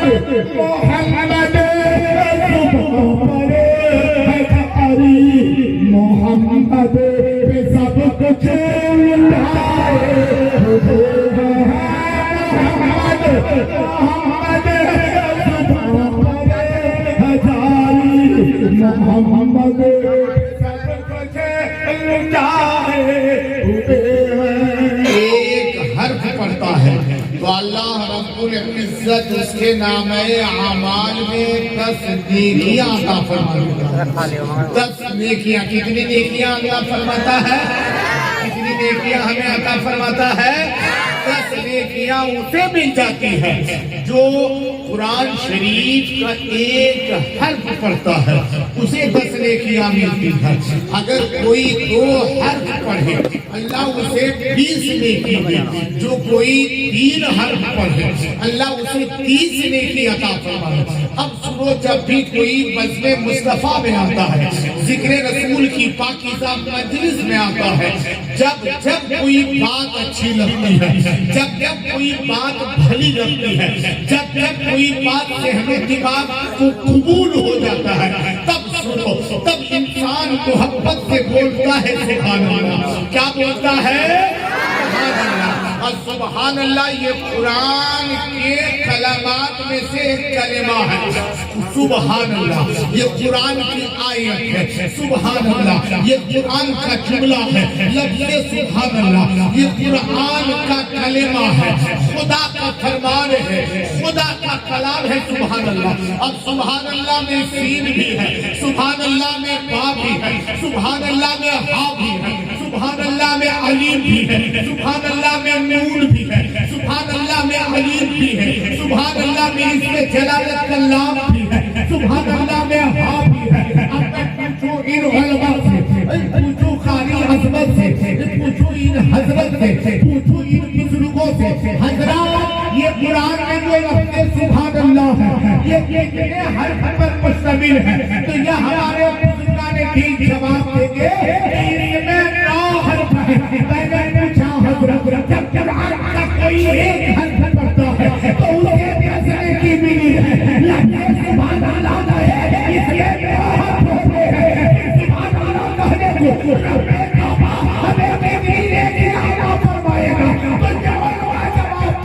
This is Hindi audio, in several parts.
मोहम्मद मोहम्मद सब कुछ मोहम्मद एक हर्फ पढ़ता है तो अल्लाह रब्बुल इज्जत उसके नाम आमाल में 10 नेकियां अता फरमाता है। 10 नेकियां, कितनी नेकियां अल्लाह फरमाता है? कितनी नेकियां हमें अता फरमाता है? 10 नेकियां उसे मिल जाती है जो कुरान शरीफ का एक हर्फ पढ़ता है, उसे 10 नेकियां मिलती है। अगर कोई 2 हर्फ पढ़े अल्लाह उसे 20 नेकी दे। जो कोई 3 हर्फ पढ़े अल्लाह उसे 30 नेकी अता फरमाए। अब सुनो, जब भी कोई मजमे मुस्तफा में आता है, जिक्र रसूल की पाकीज़ा मजलिस में आता है, जब जब कोई बात अच्छी लगती है, जब जब कोई बात भली लगती है, जब जब कोई बात सहने दिमाग को कबूल हो जाता है, तब सुनो, तब इंसान मोहब्बत से बोलता है सुभान अल्लाह। क्या बोलता है? सुभान अल्लाह। और सुभान अल्लाह ये कुरान के कलमात में से एक कलमा है। सुभान अल्लाह ये कुरान की आयत है। सुभान अल्लाह ये कुरान का जुमला है। लफ्ज़ सुभान अल्लाह ये कुरान का कलमा है, खुदा का फरमान है, खुदा का कलाम है। सुभान अल्लाह। अब सुभान अल्लाह में सीन भी है, सुभान अल्लाह में बा भी है, सुभान अल्लाह में हा भी है, सुभान अल्लाह में अलीम भी है, सुभान अल्लाह में नून भी है, सुभान अल्लाह में अलीम भी है, सुभान अल्लाह में इसमें जलालत का लाम भी है, सुभान अल्लाह में हा भी है। अब मैं पूछूं इन उलमा से, पूछूं खाली अजमत से, पूछूं इन हजरत से, पूछूं इन बुजुर्गों से, हजरात ये कुरान में जो लफ्ज़ सुभान अल्लाह है ये कितने हर्फ पर मुश्तमिल है? तो यह हमारे बुजुर्गान ने ठीक जवाब देंगे इसमें 9 हर्फ है। मैंने पूछा हजरत, जब कुरान का कोई एक हर्फ पढ़ता है तो उसे कैसे की मिली है? लफ्ज़ सुभान अल्लाह है, इसलिए 9 हर्फ होते हैं। सुभान अल्लाह कहने को रब ने कहा हमें मिलने की आना फरमाएगा। तो जवाब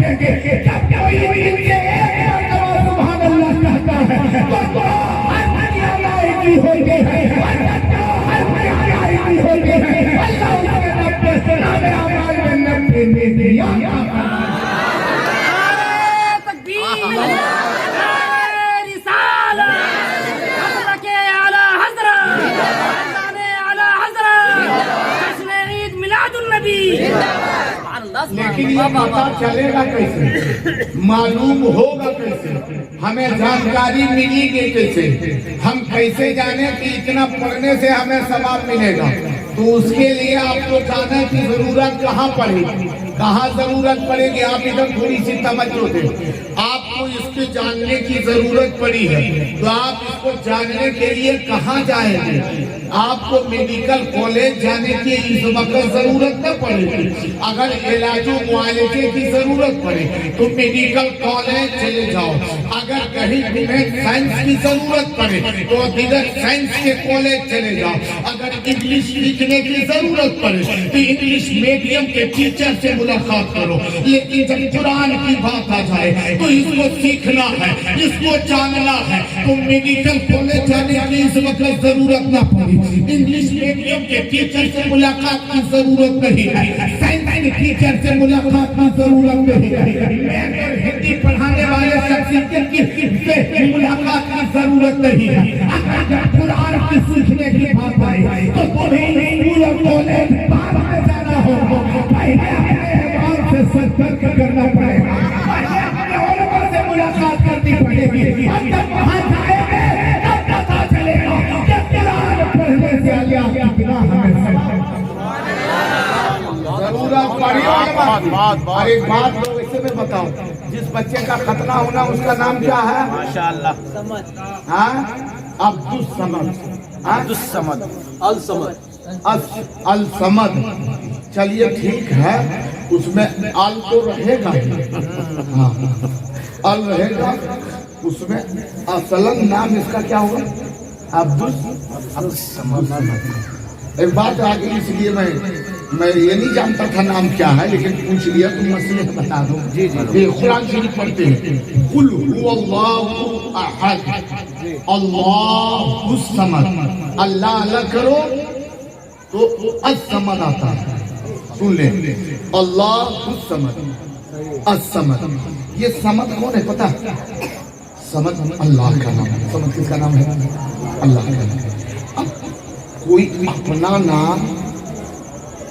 देंगे जब कोई इनसे एक सुभान अल्लाह कहता है तो हर दुनिया लायकी हो गई है, हर दुनिया लायकी हो गई है। अल्लाह उसके रब पे नामे आमाल में नबी ने दिया। तकबीर, नारे रिसालत, हज़रत आला हज़रत, अज़ाने आला हज़रत, जश्न ईद मिलादुन नबी। लेकिन ये पता चलेगा कैसे, मालूम होगा कैसे, हमें जानकारी मिलेगी कैसे? हम कैसे जाने कि इतना पढ़ने से हमें सवाब मिलेगा? तो उसके लिए आपको जानने की जरूरत कहाँ पड़ेगी, कहाँ जरूरत पड़ेगी? आप इधर थोड़ी सी तवज्जो दें। आपको इसके जानने की जरूरत पड़ी है तो आप इसको जानने के लिए कहाँ जाएंगे? आपको मेडिकल कॉलेज जाने की इस वक्त जरूरत न पड़ेगी। अगर इलाज मुआवजे की जरूरत पड़े तो मेडिकल कॉलेज चले जाओ। अगर कहीं तुम्हें साइंस की जरूरत पड़े तो दिगर साइंस के कॉलेज चले जाओ। अगर इंग्लिश सीखने की जरूरत पड़े तो इंग्लिश मीडियम के टीचर से मुलाकात करो। लेकिन जब कुरान की बात आ जाए तो इसको सीखना है, इसको जानना है तो मेडिकल कॉलेज जाने की इस वक्त जरूरत न पड़ी। इंग्लिश मीडियम के टीचर से मुलाकात की जरूरत नहीं है, साइंस के टीचर से मुलाकात की जरूरत नहीं है, हिंदी पढ़ाने वाले शख्सियत की से मुलाकात की जरूरत नहीं है। अगर जब कुरान की सीखने की बात आए तो तुम्हें स्कूल और कॉलेज बाहर में जाना हो, पहले से संपर्क करना पड़ेगा, अपने उलमा से मुलाकात करनी पड़ेगी। हम जब वहाँ जाएंगे तब पता चलेगा कि कुरान पढ़ने से अल्लाह कितना हमें जरूरत पड़ी। और एक बात वैसे मैं बताऊं, जिस बच्चे का खतना होना उसका नाम क्या है? माशाअल्लाह। हाँ, अब्दुल समद, अब्दुल समद, अल समद, अल समद। चलिए ठीक है, उसमें अल तो रहेगा, हाँ अल रहेगा, उसमें असलन नाम इसका क्या होगा? अब्दुल समद। एक बात आगे, इसलिए मैं ये नहीं जानता था नाम क्या है, लेकिन पूछ लिया तो मसले बता दो। जी जी, ये कुरान शरीफ पढ़ते हैं, कुल हुवल्लाहु अहद अल्लाहुस समद। अल्लाह अल्लाह करो तो अस-समद आता है। सुन ले, अल्लाहुस समद, अस-समद। ये समद कौन है पता? समद अल्लाह का नाम है। समद किसका नाम है? अल्लाह का नाम है। अब कोई अपना नाम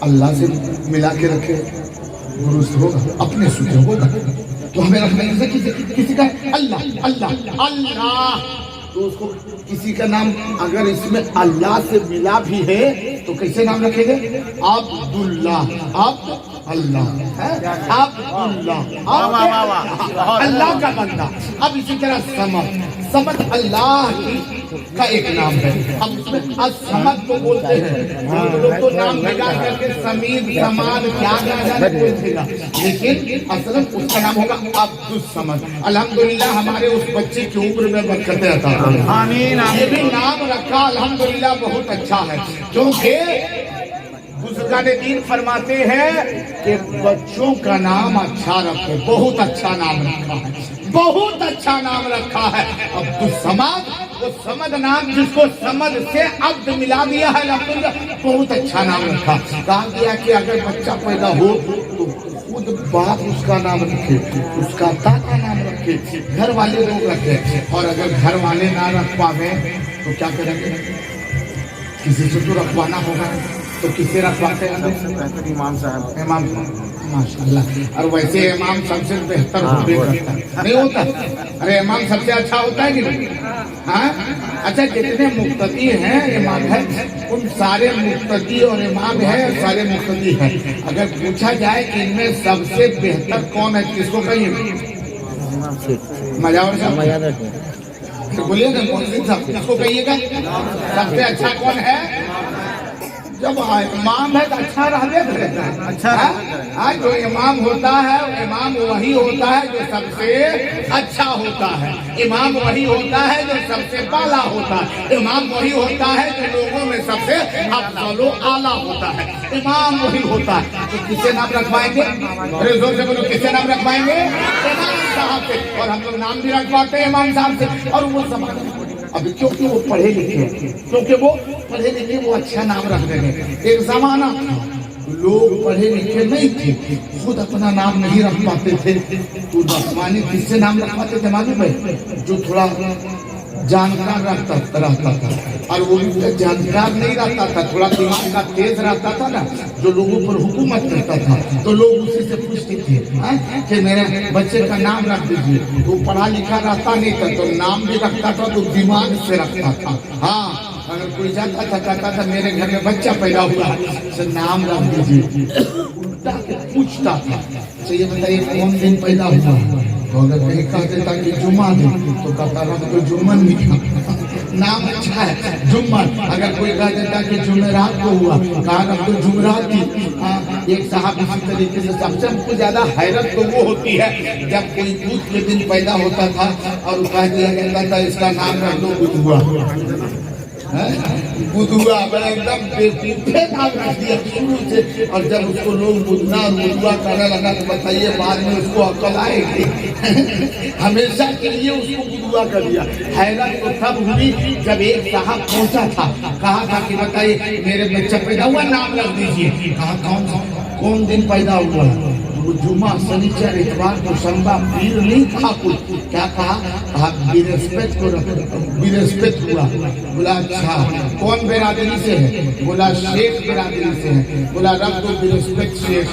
अल्लाह से मिला के रखे, दुरुस्त होगा? अपने सुखे होगा? तो हमें रखना है किसी का अल्लाह अल्लाह अल्लाह, तो उसको किसी का नाम अगर इसमें अल्लाह से मिला भी है तो कैसे नाम रखेंगे? अब्दुल्लाह, अल्लाह है, अब्दुल्लाह, अल्लाह का बंदा। अब इसी तरह समद, समद अल्लाह का एक नाम है। अब उसमें असमद तो बोलते हैं लोग, तो नाम लगा करके समीद समान क्या बोलतेगा, लेकिन असल उसका नाम होगा अब्दुल समद। अल्हम्दुलिल्लाह हमारे उस बच्चे की उम्र में बरकतें अता फरमाए। आमीन। ये भी नाम रखा अल्हम्दुलिल्लाह बहुत अच्छा है, क्योंकि बुजुर्गाने दीन फरमाते हैं कि बच्चों का नाम अच्छा रखो। बहुत अच्छा नाम रखा है, बहुत अच्छा नाम रखा है अब्दुल समद। वो समद नाम जिसको समद से अब्द मिला दिया है, बहुत अच्छा नाम रखा। कहा गया कि अगर बच्चा पैदा हो तो खुद बाप उसका नाम रखे, उसका दादा नाम रखे, घर वाले लोग रखे। और अगर घर वाले ना रख पावे तो क्या करेंगे? किसी से तो रखवाना होगा, तो किसे रखवाते हैं? इमाम साहब। इमाम, माशाल्लाह। और वैसे इमाम सबसे बेहतर होते नहीं होता? अरे इमाम सबसे अच्छा होता है कि नहीं? हाँ, अच्छा जितने मुक्तदी हैं इमाम है, उन सारे मुक्तदी और इमाम है, सारे मुक्तदी हैं। अगर पूछा जाए कि इनमें सबसे बेहतर कौन है, किसको कहिए? मजावर साहब तो बोलिएगा, मोहसिन साहब किसको कहिएगा? सबसे अच्छा कौन है? जब इमाम है तो अच्छा रहने देता है। अच्छा है, जो इमाम होता है इमाम वही होता है जो सबसे अच्छा होता है। इमाम वही होता है जो सबसे बाला होता है। इमाम वही होता है जो लोगों में सबसे अफजल आला होता है। इमाम वही होता है। तो किसे नाम रखवाएंगे? अरे जोर से बोलो, किसे नाम रखवाएंगे? इमाम साहब से। और हम लोग नाम भी रखवाते हैं इमाम साहब से। और वो जमाना अभी क्योंकि वो पढ़े लिखे, क्योंकि वो पढ़े लिखे, वो अच्छा नाम रख देंगे। एक जमाना लोग पढ़े लिखे नहीं थे, खुद अपना नाम नहीं रख पाते थे, तो रखवाने किससे नाम रखवाते थे मालूम है? जो थोड़ा जानकार रहता था, और वो जानकार नहीं रहता था, थोड़ा दिमाग का तेज रहता था ना, जो लोगों पर हुकूमत करता था, तो लोग उसी से पूछते थे कि मेरे बच्चे का नाम रख दीजिए। तो पढ़ा लिखा रहता नहीं था, तो नाम भी रखता था तो दिमाग से रखता था। हाँ, अगर कोई जाता था कहता था मेरे घर में बच्चा पैदा हुआ, तो नाम रख दीजिए। उल्टा के पूछता था, ये बताइए कौन दिन पैदा हुआ? तो अगर कहीं कह देता कि जुम्मा दिन, तो कहता रख तो जुम्मन लिखा, नाम अच्छा है जुम्मन। अगर कोई कह देता कि जुमेरात को हुआ, कहा रख तो जुमराती। एक साहब इसी तरीके से। सबसे हमको ज्यादा हैरत तो वो होती है जब कोई दूध के दिन पैदा होता था और कह दिया जाता था इसका नाम रख दो बुधुआ। बुधुआ मैंने एकदम बेवकूफे नाम रख दिया शुरू से। और जब उसको लोग बुधना बुधुआ करने लगा तो बताइए बाद में उसको अकल आएगी? हमेशा के लिए उसको बुधुआ कर दिया। हैरत तो तब हुई जब एक साहब पहुंचा था, कहा था कि बताइए मेरे बच्चा पैदा हुआ, नाम रख दीजिए। कहा कौन दिन पैदा हुआ? जुमा, शनिचर, इतवार को, सोमवार, पीर नहीं कहा कुछ। क्या कहा? बृहस्पति को बृहस्पति हुआ। बोला अच्छा, कौन बिरादरी से है? बोला शेख बिरादरी से है। बोला रख दो बृहस्पति शेख।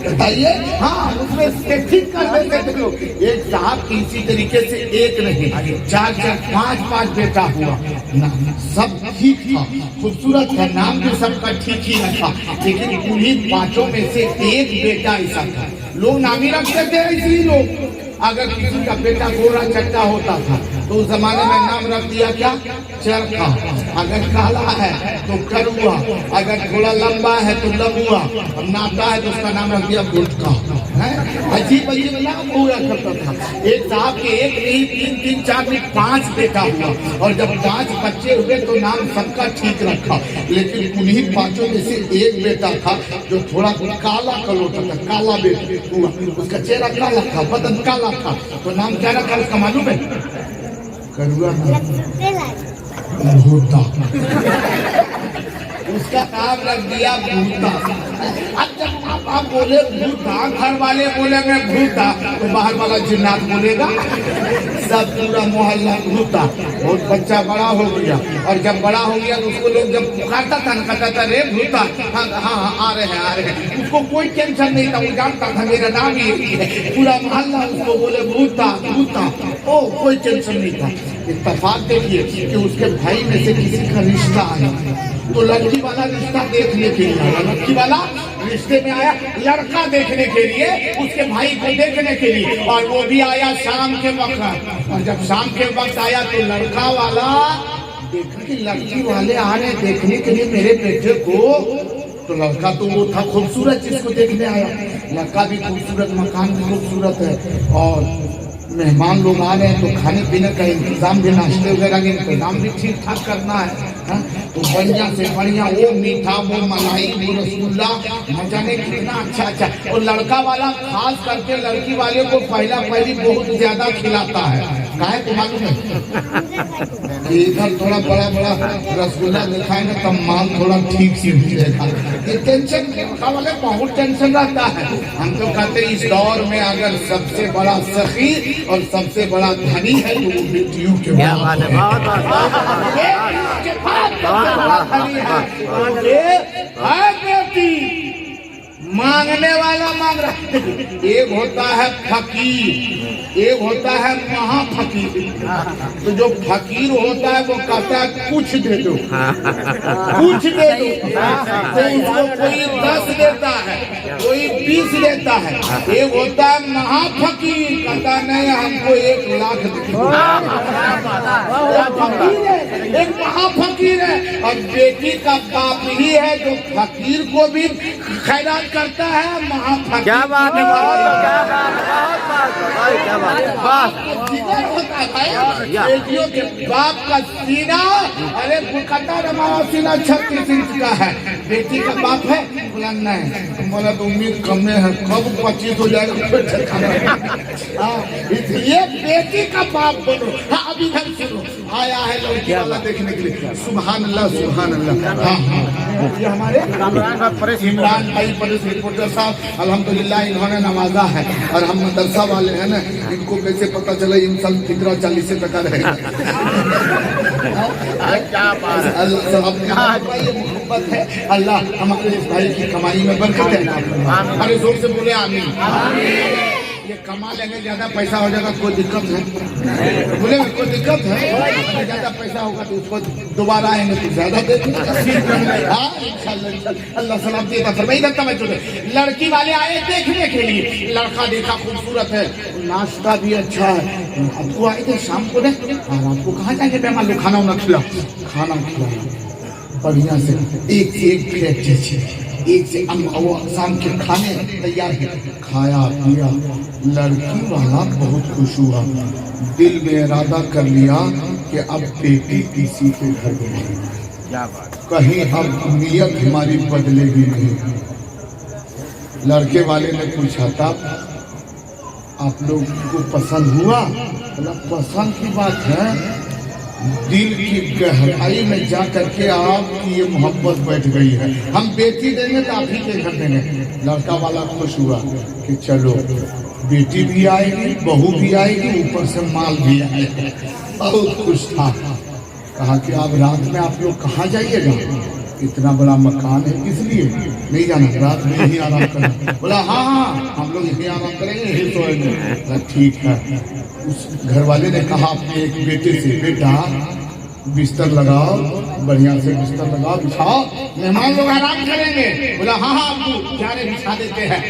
बताइए, हाँ उसमें से ठीक कर देते थे लोग। एक साहब की इसी तरीके से एक नहीं 4-4, 5-5 बेटा हुआ। सब ठीक था, खूबसूरत था, नाम भी सबका ठीक ही रखा, लेकिन उन्हीं 5 में से एक बेटा ऐसा था। लोग नाम ही रखते थे इसलिए लोग। अगर किसी का बेटा गोरा चट्टा होता था तो उस जमाने में नाम रख दिया क्या? चरखा। अगर काला है तो करुआ, अगर थोड़ा लंबा है तो लबुआ, नाता है तो उसका नाम रख दिया गुटका। अजीब अजीब नाम हुआ करता था। एक साहब के एक नहीं 3 3 4 नहीं 5 बेटा हुआ, और जब 5 बच्चे हुए तो नाम सबका ठीक रखा, लेकिन उन्हीं 5 में से एक बेटा था जो थोड़ा काला कलोटा था, काला बेटा हुआ, उसका चेहरा काला था, बदन काला था, तो नाम क्या रखा उसका मालूम है? करुआ भूता। उसका नाम रख दिया भूता। अब जब आप बोले भूता, घर वाले बोलेंगे भूता, तो बाहर वाला जिन्नात बोलेगा, सब पूरा मोहल्ला भूता। बहुत बच्चा बड़ा हो गया, और जब बड़ा हो गया तो उसको लोग जब पुकारता था ना, कहता था रे भूता, हाँ हाँ हाँ आ रहे हैं। उसको कोई टेंशन नहीं था, वो जानता था मेरा नाम यही है, पूरा मोहल्ला उसको बोले भूता भूता, ओ कोई टेंशन नहीं था। इत्तेफाक देखिए कि उसके भाई में से किसी का रिश्ता आया, तो लड़की वाला रिश्ता देखने के लिए आया, लड़की वाला रिश्ते में आया, लड़का देखने के लिए, उसके भाई को देखने के लिए, और वो भी आया शाम के वक्त। और जब शाम के वक्त आया तो लड़का वाला देखा कि लड़की वाले आ रहे देखने के लिए मेरे बेटे को, तो लड़का तो वो था खूबसूरत जिसको देखने आया, लड़का भी खूबसूरत, मकान भी खूबसूरत है, और मेहमान लोग आ रहे हैं तो खाने पीने का इंतजाम भी, नाश्ते वगैरह का इंतजाम भी ठीक ठाक करना है, तो बढ़िया से बढ़िया वो मीठा, वो मलाई, वो रसगुल्ला, न जाने कितना अच्छा अच्छा। और लड़का वाला खास करके लड़की वाले को पहली बहुत ज्यादा खिलाता है। काहे तो मालूम है, इधर थोड़ा बड़ा बड़ा रसगुल्ला दिखाएंगे तब माल थोड़ा ठीक से मिलेगा। ये टेंशन लड़का वाले बहुत टेंशन रहता है। हम तो कहते इस दौर में अगर सबसे बड़ा सखी और सबसे बड़ा धनी है तो वो बेटियों के बेटी मांगने वाला मांग रहा। एक होता है फकीर, एक होता है महाफकीर। तो जो फकीर होता है वो कहता है कुछ दे दो, कुछ दे दो, तो उसको कोई 10 देता है, कोई 20 देता है। एक होता है महाफकीर, कहता नहीं हमको 1 लाख दे। एक महाफकीर है, और बेटी का बाप ही है जो फकीर को भी खैरात करता है, महाफकीर। क्या बात है, क्या बात है, होता है बेटियों के बाप का सीना, अरे कहता रमावा सीना 36 इंच का है, बेटी का बाप है बोला नहीं, बोला तो उम्मीद कम में है, कब 25 हो जाएगा। इसलिए बेटी का बाप बनो। हाँ अभी घर सुनो, आया है लड़की वाला देखने के लिए, सुभान अल्लाह सुभान अल्लाह। हाँ हाँ ये हमारे इमरान भाई पुलिस रिपोर्टर साहब अल्हम्दुलिल्लाह इन्होंने नवाजा है, और हम मदरसा वाले हैं ना, इनको कैसे पता चले इन साल फिक्रा 40 टका रहेगा। मोहब्बत है, अल्लाह हमारे इस भाई की कमाई में बरकत है। अरे जोर से बोले आमीन। ये कमा लेंगे ज्यादा पैसा हो जाएगा कोई दिक्कत है, बोले कोई दिक्कत है, अगर ज्यादा पैसा होगा तो उसको दोबारा आएंगे तो ज्यादा देंगे। अल्लाह सलाम देता फरमाई रखता मैं चुने। लड़की वाले आए देखने के लिए, लड़का देखा खूबसूरत है, नाश्ता भी अच्छा है। आपको आए थे शाम को, आपको कहाँ जाएंगे मेहमान लोग, खाना वाना खिला, खाना खिलाया बढ़िया से, एक से एक प्लेट एक से शाम के खाने तैयार है, खाया पिया। लड़की वाला बहुत खुश हुआ, दिल में इरादा कर लिया कि अब बेटी किसी के घर में, कहीं अब नियत हमारी बदलेगी नहीं। लड़के वाले ने पूछा था आप लोग को पसंद हुआ? पसंद की बात है, दिल की गहराई में जा करके आपकी ये मोहब्बत बैठ गई है, हम बेटी देंगे तो आप ही के घर देंगे। लड़का वाला खुश हुआ कि चलो बेटी भी आएगी, बहू भी आएगी, ऊपर से माल भी आएगा। बहुत खुश था। कहा कि अब रात में आप लोग कहाँ जाइएगा? इतना बड़ा मकान है, किस लिए? नहीं जाना, रात में यही आराम करना। बोला हाँ हाँ हम लोग यही आराम करेंगे, यही सोएंगे। ठीक है। उस घर वाले ने कहा अपने एक बेटे से, बेटा बिस्तर लगाओ, बढ़िया से बिस्तर लगाओ, बिछाओ, मेहमान लोग आराम करेंगे। बोला हाँ हाँ अब्बू जा रहे, बिछा देते हैं।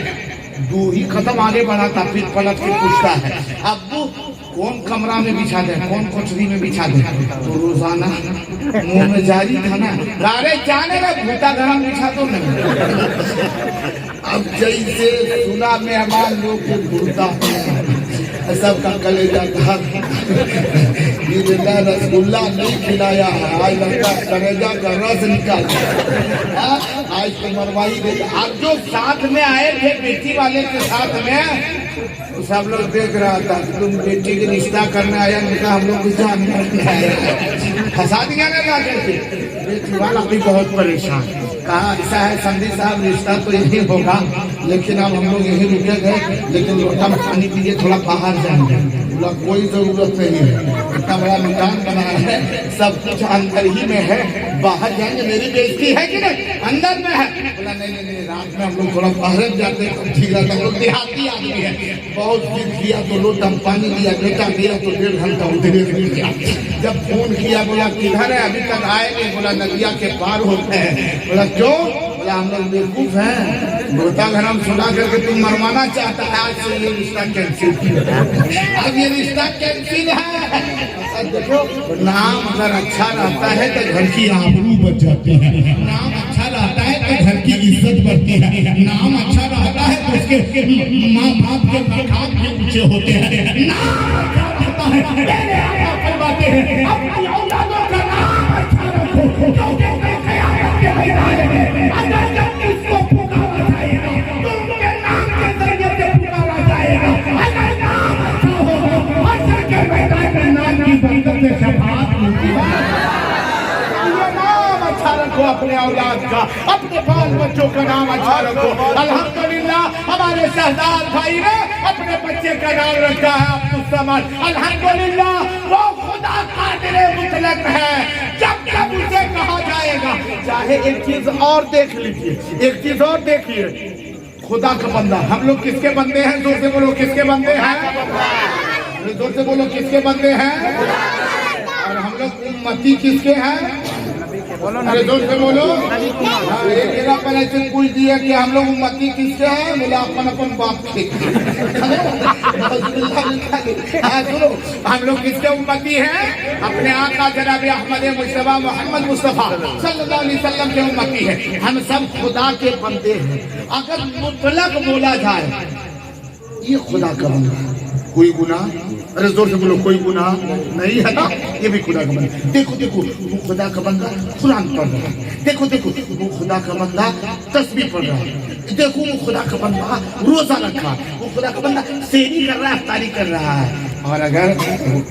2 ही कदम आगे बढ़ा था, फिर पलट के पूछता है अब्बू कौन कमरा में बिछा दे, कौन कोठरी में बिछा दे? तो रोजाना मुंह में जारी था ना, अरे जाने में भूता घर में बिछा दो नहीं। अब जैसे सुना मेहमान लोग के घूरता सबका कलेजा था ये बेटा रसगुल्ला नहीं खिलाया है, आज लगता कलेजा का रस निकाल आज तो मरवाई दे। अब जो साथ में आए थे बेटी वाले के साथ में तो सब लोग देख रहा था कि तुम बेटी की रिश्ता करने आया, उनका हम लोग जान नहीं आया, फंसा दिया ना ला करके। बेटी वाला भी बहुत परेशान, कहा ऐसा है संधि साहब रिश्ता तो यही होगा, लेकिन अब हम लोग यही रुके गए, लेकिन लोटा में पानी पीजिए, थोड़ा बाहर जाएंगे। बोला कोई जरूरत नहीं है, इतना बड़ा मकान बनाया है, सब कुछ अंदर ही में है, बाहर जाएंगे मेरी बेइज्जती है कि नहीं, अंदर में है। बोला नहीं नहीं नहीं, रात में हम लोग थोड़ा बाहर जाते हैं, ठीक रहता। हम लोग देहाती आदमी है, बहुत जिद किया तो लोटा में पानी दिया, बेटा दिया तो 1.5 घंटा उधर किया। जब फोन किया बोला किधर है, अभी तक आए नहीं। बोला नदिया के पार होते हैं। बोला क्यों? बोला हम लोग बेवकूफ हैं, गोता घर हम सुना करके तुम मरवाना चाहता है, आज से ये रिश्ता कैंसिल। अब ये रिश्ता कैंसिल है। देखो नाम अगर अच्छा रहता है तो घर की आबरू बच जाती है, नाम अच्छा रहता है तो घर की इज्जत बढ़ती है, नाम अच्छा रहता है तो उसके माँ बाप के मकाम भी ऊंचे होते हैं, नाम अच्छा रहता है पहले आप करवाते हैं, अपनी औलादों का नाम अच्छा रखो, क्योंकि क़यामत के मैदान में अगर जब किसको पुकारा जाएगा तो उनके नाम के जरिए से पुकारा जाएगा। अगर नाम अच्छा हो हश्र के मैदान में नाम की बरकत से शफाअत मिलती है। ये नाम अच्छा रखो, अपने औलाद का, अपने बाल बच्चों का नाम अच्छा रखो। अल्हम्दुलिल्लाह हमारे शहजाद भाई ने अपने बच्चे का नाम रखा है अब्दुल समद। अल्हम्दुलिल्लाह वो खुदा कादिर मुतलक है, जब जब उसे कहा जाएगा। चाहे एक चीज और देख लीजिए, एक चीज और देखिए, खुदा का बंदा। हम लोग किसके बंदे हैं? जोर से बोलो किसके बंदे हैं? जोर से बोलो किसके बंदे हैं? और हम लोग उम्मती किसके हैं? अरे जोर से बोलो। एक जगह पर ऐसे पूछ दिया कि हम लोग उम्मती किसके हैं? बोला अपन अपन बाप के। सुनो, हम लोग किसके उम्मती हैं? अपने आका जनाब अहमद मुस्तफा मोहम्मद मुस्तफा सल्लल्लाहु अलैहि वसल्लम के उम्मती हैं। हम सब खुदा के बंदे हैं। अगर मुतलक बोला जाए ये खुदा का बंदा, कोई गुनाह, अरे जोर से बोलो कोई गुनाह नहीं है ना, ये भी खुदा का बंदा। देखो देखो वो खुदा का बंदा कुरान पढ़ रहा है, देखो देखो वो खुदा का बंदा तस्बीह पढ़ रहा है, देखो वो खुदा का बंदा रोजा रखा, वो खुदा का बंदा सेहरी कर रहा है, इफ्तारी कर रहा है। और अगर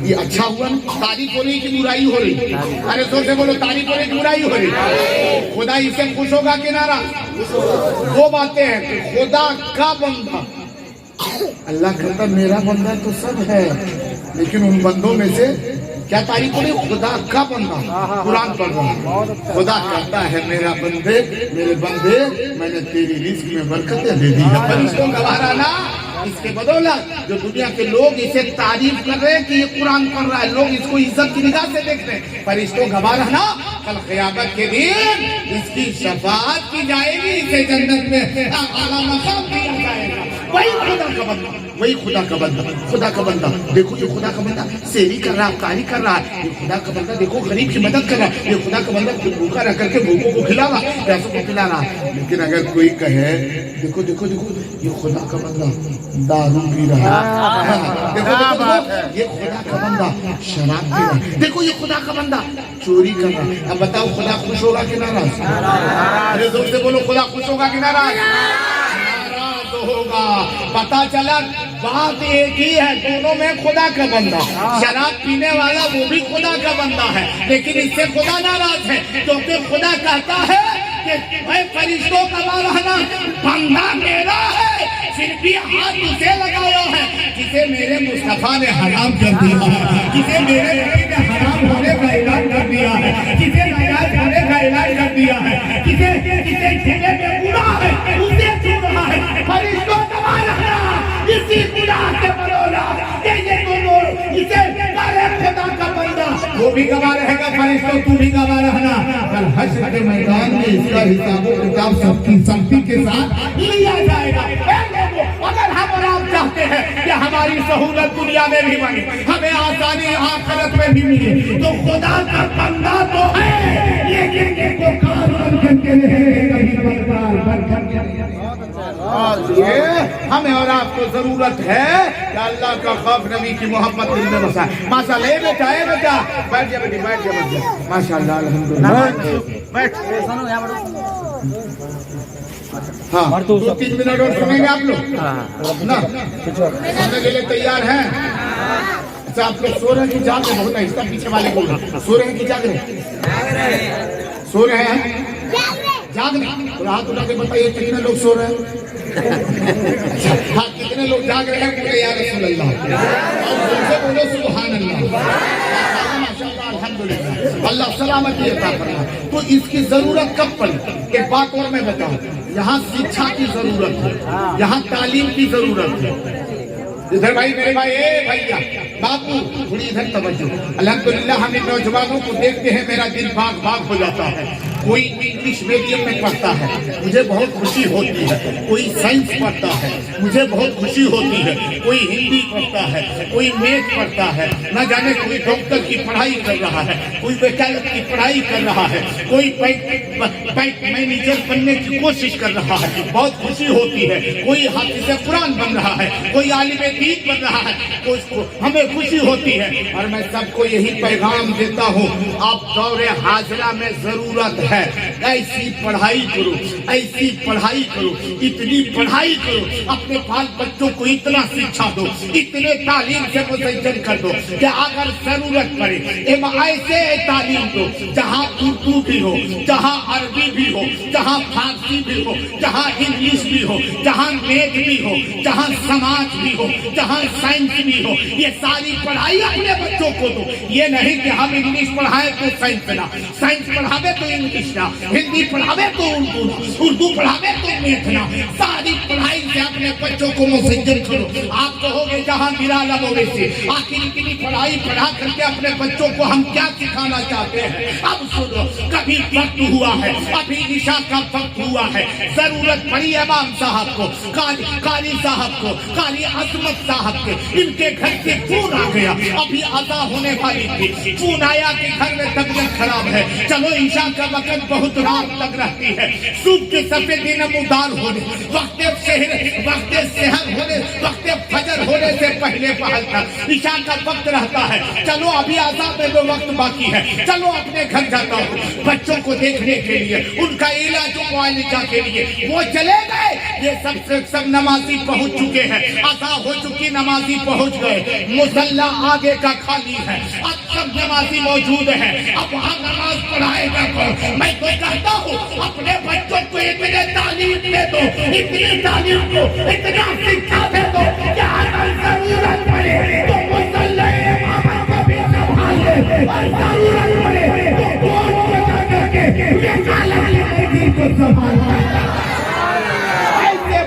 ये अच्छा हुआ ना, तारीफ हो रही कि बुराई हो रही? अरे जोर से बोलो तारीफ हो रही कि बुराई हो रही? खुदा इससे खुश होगा कि नाराज? दो बातें हैं कि खुदा का बंदा, अल्लाह कहता मेरा बंदा तो सब है, लेकिन उन बंदों में से क्या तारीफ हो रही? खुदा का बंदा कुरान पढ़ रहा है, खुदा कहता है मेरा बंदे, मेरे बंदे, मैंने तेरी रिस्क में बरकतें दे दी है। फरिश्तों का बहाना इसके बदौलत जो दुनिया के लोग इसे तारीफ कर रहे हैं कि ये कुरान पढ़ रहा है, लोग इसको इज्जत की निगाह से देख रहे हैं। फरिश्तों का बहाना कल क़यामत के दिन इसकी शफाअत की जाएगी, इसे जन्नत में आला मकाम दिया जाएगा। वही खुदा का बंदा, वही खुदा का बंदा, खुदा का बंदा। देखो ये खुदा का बंदा सेहरी कर रहा है, इफ्तारी कर रहा है, ये खुदा का बंदा देखो गरीब की मदद कर रहा है, ये खुदा का बंदा खुद भूखा रह करके भूखों को खिला रहा, प्यासों को खिला रहा। लेकिन अगर कोई कहे देखो देखो देखो ये खुदा का बंदा दारू पी रहा है, देखो देखो ये खुदा का बंदा शराब पी रहा है, देखो ये खुदा का बंदा चोरी कर रहा है। अब बताओ खुदा खुश होगा कि नाराज? अरे जोर से बोलो खुदा खुश होगा कि नाराज? होगा। पता चला बात एक ही है, दोनों में खुदा का बंदा। शराब पीने वाला वो भी खुदा का बंदा है, लेकिन इससे खुदा नाराज है, क्योंकि खुदा कहता है कि मैं फरिश्तों का रहना बंदा मेरा है, फिर भी हाथ उसे लगाया है जिसे मेरे मुस्तफा ने हराम कर दिया है, जिसे मेरे नबी ने हराम होने का ऐलान कर दिया है, जिसे नाजायज होने का ऐलान कर दिया है, जिसे छूने में बुरा है उसे छू रहा है। फरिश्तों का रहना इसी गुनाह से बरोला, ये दोनों इसे खुदा का बंदा, वो भी गवा रहेगा, फरिश्तों तू भी गवा रहना। कल हश्र के मैदान में इसका हिसाब किताब सबकी के साथ लिया जाएगा। अगर हम और आप चाहते हैं कि हमारी सहूलत दुनिया में भी बने, हमें आसानी आखिरत में भी मिले, तो खुदा का बंदा तो है, लेकिन को काम करके इसलिए हमें और आपको जरूरत है कि अल्लाह का खौफ, नबी की मोहब्बत दिल में बसाए। माशाल्लाह, ए बेटा बैठ जा बेटी, बैठ जा। माशाल्लाह, अल्हम्दुलिल्लाह, बैठ। हाँ, 2-3 मिनट और सुनेंगे आप लोग ना? सुनने के लिए तैयार हैं? अच्छा, आप लोग सो रहे हैं कि जाग रहे? बहुत आहिस्ता पीछे वाले बोल रहे, सो रहे हैं कि जाग रहे? सो रहे हैं, जाग रहे। तो हाथ उठा के बताइए कितने लोग सो रहे हैं? हाँ, कितने लोग जाग रहे हैं? बोले या रसूल अल्लाह, और उनसे बोलो सुभान अल्लाह, माशाअल्लाह, अल्हम्दुलिल्लाह, अल्लाह सलामती अता फरमाए। तो इसकी जरूरत कब पड़ी? एक बात और मैं बताऊं, यहाँ शिक्षा की जरूरत है, यहाँ तालीम की जरूरत है। इधर भाई, मेरे भाई, ए भैया, बापू, थोड़ी इधर तवज्जो। अल्हम्दुलिल्लाह, हम इन नौजवानों को देखते हैं, मेरा दिल बाग बाग हो जाता है। कोई इंग्लिश मीडियम में पढ़ता है, मुझे बहुत खुशी होती है। कोई साइंस पढ़ता है, मुझे बहुत खुशी होती है। कोई हिंदी पढ़ता है, कोई मैथ पढ़ता है, न जाने कोई डॉक्टर की पढ़ाई कर रहा है, कोई वकालत की पढ़ाई कर रहा है, कोई बैंक मैनेजर बनने की कोशिश कर रहा है, बहुत खुशी होती है। कोई हाफिज़ कुरान बन रहा है, कोई आलिम दीन बन रहा है, उसको हमें खुशी होती है। और मैं सबको यही पैगाम देता हूँ, आप दौरे हाजरा में जरूरत है, ऐसी पढ़ाई करो, ऐसी पढ़ाई करो, इतनी पढ़ाई करो, अपने बाल बच्चों को इतना शिक्षा दो, इतने तालीम से मुसज्जल कर दो कि अगर जरूरत पड़े ऐसे तालीम दो जहाँ उर्दू भी हो, जहाँ अरबी भी हो, जहाँ फारसी भी हो, जहाँ इंग्लिश भी हो, जहाँ मैथ भी हो, जहाँ समाज भी हो, जहाँ साइंस भी हो। ये सारी पढ़ाई अपने बच्चों को दो। ये नहीं कि हम इंग्लिश पढ़ाए तो साइंस ना, साइंस पढ़ावे तो इंग्लिश ना, हिंदी पढ़ावे तो उर्दू ना, उर्दू पढ़ावे तो मैथ ना। सारी पढ़ाई से अपने बच्चों को मुसज्जल करो। आप कहोगे जहाँ निराला से आखिर इतनी पढ़ाई पढ़ा करके अपने बच्चों को हम क्या सिखाना चाहते हैं? अब सुनो, कभी वक्त हुआ है, अभी निशा का वक्त हुआ है, जरूरत पड़ी इमाम साहब को, कारी साहब को, कारी अजमत साहब के, इनके घर से फोन आ गया, अभी अदा होने वाली थी, फोन आया कि घर में तबीयत खराब है, चलो ईशा का वक्त बहुत रात तक रहती है, सुबह के सफेद नमूदार होने, वक्त सेहर होने, वक्त फजर होने से पहले पहल तक ईशा का वक्त रहता है। चलो अभी आजाद में तो वक्त बाकी है, चलो अपने घर जाता हूँ बच्चों को देखने के लिए, उनका इलाज मुआवजा के लिए। वो चले गए, ये सब नमाजी पहुंच चुके हैं, अदा हो चुकी नमाजी पहुंच गए, मुसल्ला आगे का खाली है, अब सब नमाजी मौजूद है, अब वहाँ नमाज पढ़ाएगा कौन? मैं तो कहता हूँ अपने बच्चों को इतने तालीम दे दो, इतनी तालीम दो, इतना शिक्षा दे दो कि अगर जरूरत पड़े तो मुसल्ला इमाम को भी संभाले, और जरूरत पड़े तो कोर्ट में जाकर के ये को संभालना।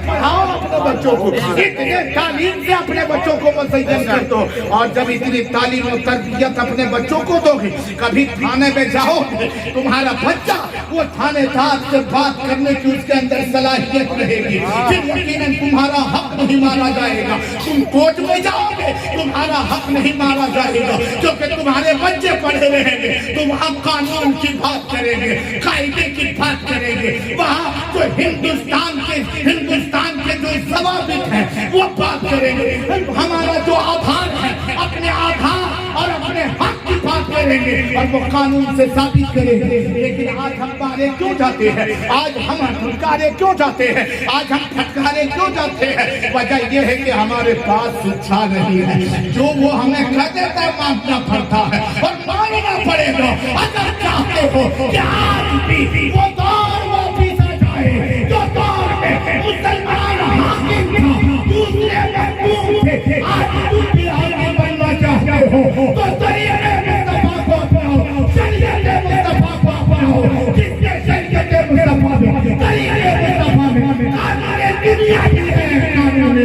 पढ़ाओ अपने बच्चों को, इतने तालीम से अपने बच्चों को मुसज्जल कर दो। और जब इतनी तालीम और तरबियत अपने बच्चों को दोगे, कभी थाने में जाओगे, तुम्हारा बच्चा वो थानेदार से बात करने की उसके अंदर सलाहियत रहेगी, फिर यकीनन तुम्हारा हक नहीं मारा जाएगा। तुम कोर्ट में जाओगे, तुम्हारा हक नहीं मारा जाएगा, क्योंकि तुम्हारे बच्चे पढ़े रहेंगे, तो वहाँ कानून की बात करेंगे, कायदे की बात करेंगे, वहाँ जो हिंदुस्तान के जो जवाबित है वो बात करेंगे। हमारा जो आधार है, अपने आधार और अपने हक की बात करेंगे और वो कानून से साबित करेंगे। लेकिन आज हम मारे क्यों जाते हैं? आज हम फटकारे क्यों जाते हैं? आज हम फटकारे क्यों जाते हैं? वजह यह है कि हमारे पास शिक्षा नहीं है। जो वो हमें कह देता है मानना पड़ता है और मानना पड़ेगा। अगर चाहते हो कि आज भी वो दौर वापिस आ जाए जो दौर में मुसलमान हाकिम था, दूसरे महबूब थे, आज तुम बिहार में बनना चाहते हो तो शरीयत मुस्तफा को अपनाओ, शरीयत मुस्तफा को अपनाओ, जिसके शरीयत मुस्तफा में, शरीयत मुस्तफा में हमारे दुनिया की है, कानून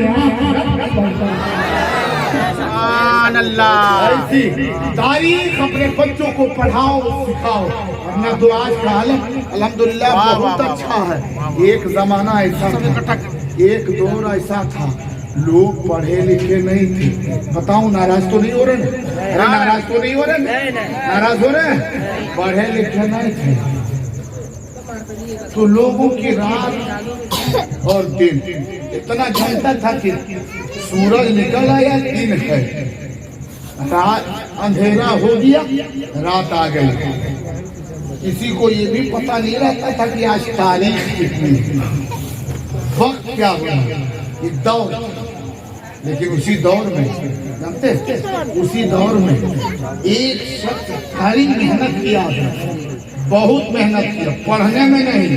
ऐसी तारीख अपने बच्चों को पढ़ाओ, सिखाओ। अपना तो आज का अल्हम्दुलिल्लाह बहुत अच्छा है। एक जमाना ऐसा था, एक दौर ऐसा था, लोग पढ़े लिखे नहीं थे। बताऊं, नाराज तो नहीं हो रहे? अरे नाराज तो नहीं हो रहे? नाराज हो रहे? पढ़े लिखे नहीं थे, तो लोगों की रात और दिन इतना जानता था कि सूरज निकल आया, दिन है, रात अंधेरा हो गया, रात आ गई। किसी को ये भी पता नहीं रहता था कि आज तारीख कितनी है, वक्त क्या हुआ, एक दौर। लेकिन उसी दौर में जानते हैं, उसी दौर में एक शख्स भारी मेहनत किया, बहुत मेहनत किया, पढ़ने में नहीं,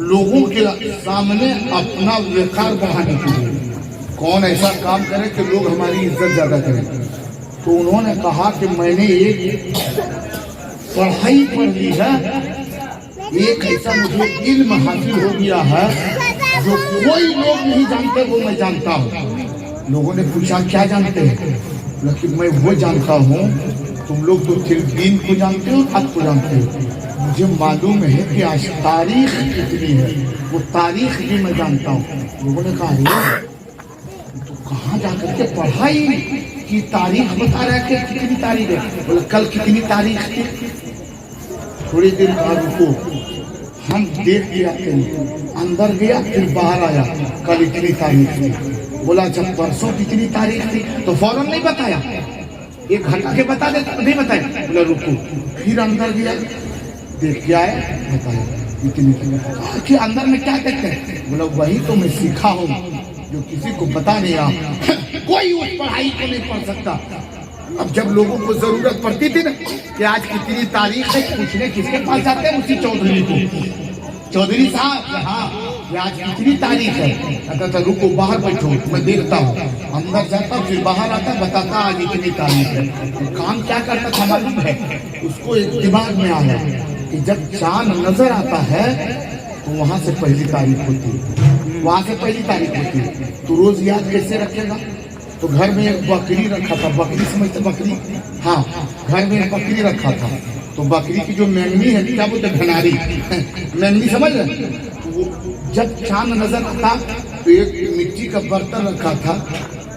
लोगों के सामने अपना व्यवहार बढ़ाने के लिए। कौन ऐसा काम करे कि लोग हमारी इज्जत ज्यादा करें? तो उन्होंने कहा कि मैंने एक पढ़ाई पढ़ ली है, एक ऐसा मुझे इल्म हासिल हो गया है जो कोई लोग नहीं जानते, वो मैं जानता हूँ। लोगों ने पूछा क्या जानते हैं? लेकिन मैं वो जानता हूँ, तुम लोग तो सिर्फ दिन को जानते हो, रात को जानते हो, मुझे मालूम है कि आज तारीख कितनी है, वो तारीख भी मैं जानता हूँ। लोगों ने कहा तो कहाँ जाकर के पढ़ाई की तारीख बता रहा है कि कितनी तारीख है? बोले कल कितनी तारीख थी? थोड़ी देर बाद रुको, हम देख के आते हैं। अंदर गया, फिर बाहर आया, कल इतनी तारीख थी। बोला जब परसों कितनी तारीख थी? तो फौरन नहीं बताया, एक घंटा के बता देता, नहीं बताया। बोला रुको, फिर अंदर गया, देख के आया, बताया इतनी तारीख। कि अंदर में क्या देखते हैं? बोला वही तो मैं सीखा हूँ जो किसी को पता नहीं आ कोई उस पढ़ाई को नहीं पढ़ सकता। अब जब लोगों को जरूरत पड़ती थी ना कि आज कितनी तारीख है, पूछने किसके पास जाते हैं? उसी चौधरी को, चौधरी साहब हाँ आज कितनी तारीख है? कहता था रुको बाहर बैठो, मैं देखता हूँ। अंदर जाता, फिर बाहर आता, बताता आज इतनी तारीख है। तो काम क्या करता था मालूम है? उसको एक दिमाग में आया कि जब चांद नजर आता है तो वहां से पहली तारीख होती है, वहां से पहली तारीख होती है। तो रोज याद कैसे रखेगा? तो घर में एक बकरी रखा था, बकरी समझते बकरी? हाँ, घर में एक बकरी रखा था। तो बकरी की जो मेमनी है, क्या बोलते घनारी, मेमनी समझ रहे? वो जब चांद नजर आता तो एक मिट्टी का बर्तन रखा था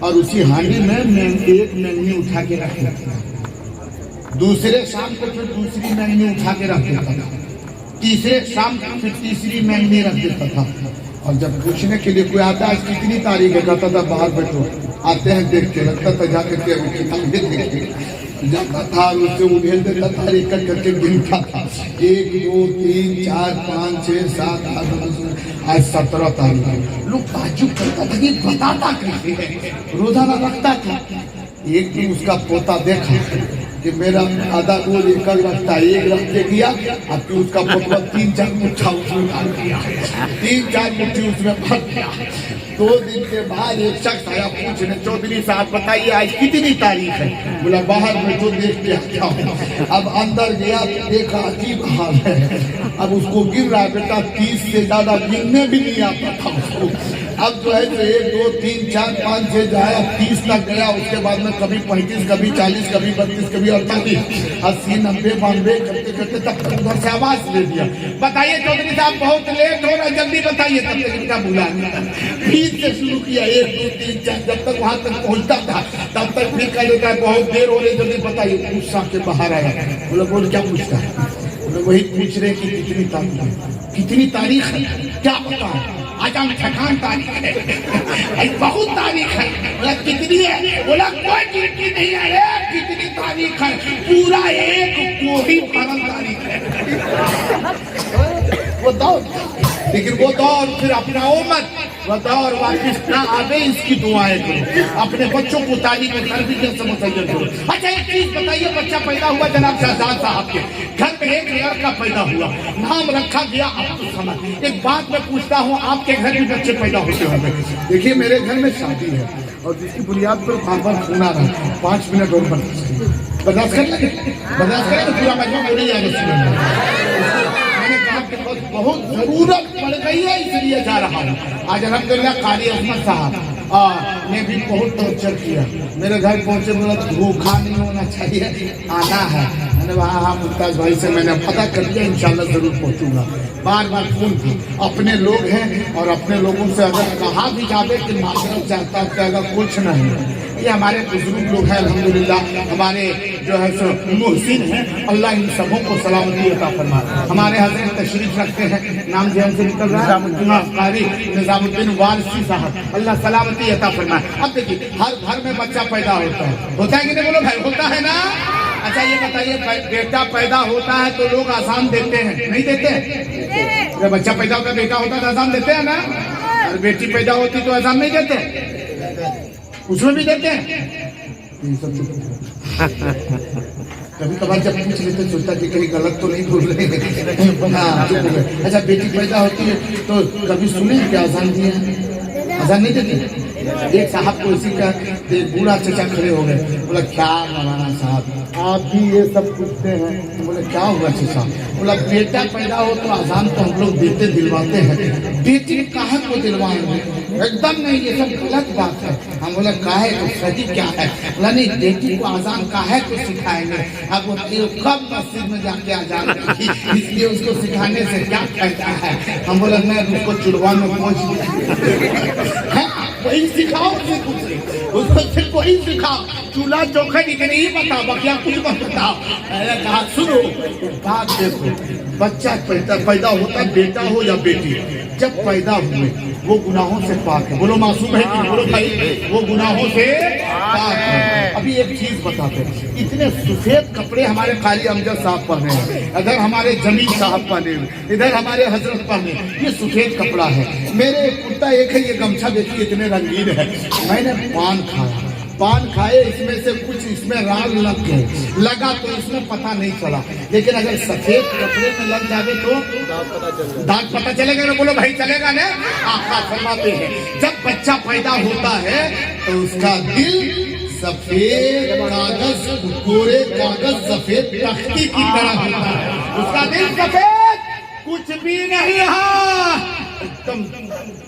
और उसी हांडी में एक मेमनी उठा के रख देता था। दूसरे शाम को फिर दूसरी मेमनी उठा के रख देता था, तीसरे शाम को फिर तीसरी मेमनी रख देता था। और जब पूछने के लिए कोई आता है कितनी तारीख है, कहता था बाहर बैठो, आते हैं देख के, लगता था जाकर के अभी किताब देख के जाता था, उससे उधेल देता था, एक करके गिनता था, 1 2 3 4 5 6 7 8 आज 17 तारीख है। लोग ताज्जुब करता था कि बताता कैसे है, रोजाना रखता था। एक दिन उसका पोता देखा कि मेरा आधा रोज एक रखता है, एक रख के गया, अब फिर उसका पोता 3-4 मुट्ठा उसमें डाल दिया, 3-4 मुट्ठी उसमें भर दिया। 2 दिन के बाद एक शख्स आया पूछने, चौधरी साहब बताइए आज कितनी तारीख है? बोला बाहर में जो देख के आता हूँ। अब अंदर गया तो देखा अजीब हाल है, अब उसको गिन रहा है, बेटा 30 से ज्यादा गिनने भी नहीं आता था उसको। अब जो है तो 1 2 3 4 5 6 जाए 30 तक गया, उसके बाद में कभी 35, कभी 40, कभी 32, कभी 48, 80, 90, 92 करते करते तब तक उधर से आवाज दे दिया, बताइए चौधरी साहब बहुत लेट हो रहा, जल्दी बताइए। तब तक इनका बुला फिर से शुरू किया 1 2 3 4, जब तक वहां तक पहुंचता था तब तक फिर कह देता है बहुत देर हो रही, जल्दी बताइए। गुस्सा के बाहर आया, बोला बोल क्या पूछता है? बोले वही पूछ रहे कि कितनी तारीख है, कितनी तारीख है, क्या पता है? आज हम ठकान तारीख है, बहुत तारीख है। बोला कितनी है? बोला कोई गिनती नहीं है, कितनी तारीख है? पूरा एक कोही भरल तारीख है। वो दौर, लेकिन वो दौर फिर अपना मत, वो दौर वापिस ना आवे, इसकी दुआएं करो, अपने बच्चों को तारीख में घर भी समझ करो। अच्छा एक चीज बताइए, बच्चा पैदा हुआ जनाब शहजाद साहब के घर में, एक लड़का पैदा हुआ, नाम रखा गया अब्दुल समद। एक बात मैं पूछता हूँ, आपके घर में बच्चे पैदा होते होंगे? देखिए मेरे घर में शादी है और जिसकी बुनियाद पर बार फोन आ रहा है, 5 मिनट और बर्दाश्त कर लगे, बर्दाश्त करें तो पूरा मजमा बोले मैंने कहा कि बहुत जरूरत पड़ गई है इसलिए जा रहा हूँ। आज अल्हम्दुलिल्लाह कारी अहमद साहब ने भी बहुत टॉर्चर किया, मेरे घर पहुंचे, बोला धोखा नहीं होना चाहिए, आना है। मैंने कहा हाँ मुमताज भाई से मैंने पता कर लिया, इंशाल्लाह जरूर पहुंचूंगा। बार बार फोन किया, अपने लोग हैं और अपने लोगों से अगर कहा भी जावे कि माफी चाहता है, कुछ नहीं, ये हमारे बुजुर्ग लोग हैं अल्हम्दुलिल्लाह, हमारे जो है सो मुहसिन है, अल्लाह इन सबों को सलामती अता फरमाए। हमारे हज़रत तशरीफ रखते हैं, नाम ध्यान से निकल रहा है, कारी निजामुद्दीन वारसी साहब, अल्लाह सलामती अता फरमाए। अब देखिए हर घर में बच्चा पैदा होता है कि नहीं बोलो भाई, होता है ना। अच्छा ये बताइए, बेटा पैदा होता है तो लोग आसान देते हैं, नहीं देते? जब बच्चा पैदा होता है, बेटा होता है तो आसान देते हैं ना, और बेटी पैदा होती तो आसान नहीं देते, उसमें भी देते हैं। कभी कभार जब पूछ लेते सोचता कि कहीं गलत तो नहीं बोल रहे हैं। अच्छा बेटी पैदा होती है तो कभी सुने क्या आसान दिए हैं? आसान नहीं देते। एक साहब को इसी का बूढ़ा चचा खड़े हो गए, बोला क्या मौलाना साहब आप भी ये सब पूछते हैं? बोले क्या हुआ चचा? बोला बेटा पैदा हो तो आसान तो हम लोग देते दिलवाते हैं, बेटी कहाँ को दिलवाएंगे? एकदम नहीं, ये सब गलत बात है। हम बोला काहे तो सही क्या है? बोला नहीं, बेटी को आजान काहे को सिखाएंगे? अब वो कब मस्जिद में जाके आजान की, इसलिए उसको सिखाने से क्या फायदा है? हम बोला मैं उसको चुड़वा में पहुंच वही सिखाओ, उसको सिर्फ वही सिखाओ, चूल्हा चौखा नहीं बताओ, क्या कुछ मत बताओ। कहा सुनो बात देखो, बच्चा पैदा होता बेटा हो या बेटी, जब पैदा हुए वो गुनाहों से पाक है। बोलो मासूम है कि बोलो भाई, वो गुनाहों से पाक है। अभी एक चीज बताते हैं, इतने सफेद कपड़े हमारे काली अमजद साहब पहने हैं, इधर हमारे जमील साहब पहने, इधर हमारे हजरत पहने, ये सफेद कपड़ा है। मेरे कुत्ता एक है, ये गमछा देखिए इतने रंगीन है। मैंने पान खाए, इसमें से कुछ इसमें राल लग गए, लगा तो इसमें पता नहीं चला, लेकिन अगर सफेद कपड़े में लग जावे तो दाग पता चलेगा ना? बोलो भाई चलेगा ना? आका फरमाते हैं जब बच्चा पैदा होता है तो उसका दिल सफेद कागज, कोरे कागज सफेद तख्ती की तरह होता है, उसका दिल सफेद कुछ भी नहीं है, एकदम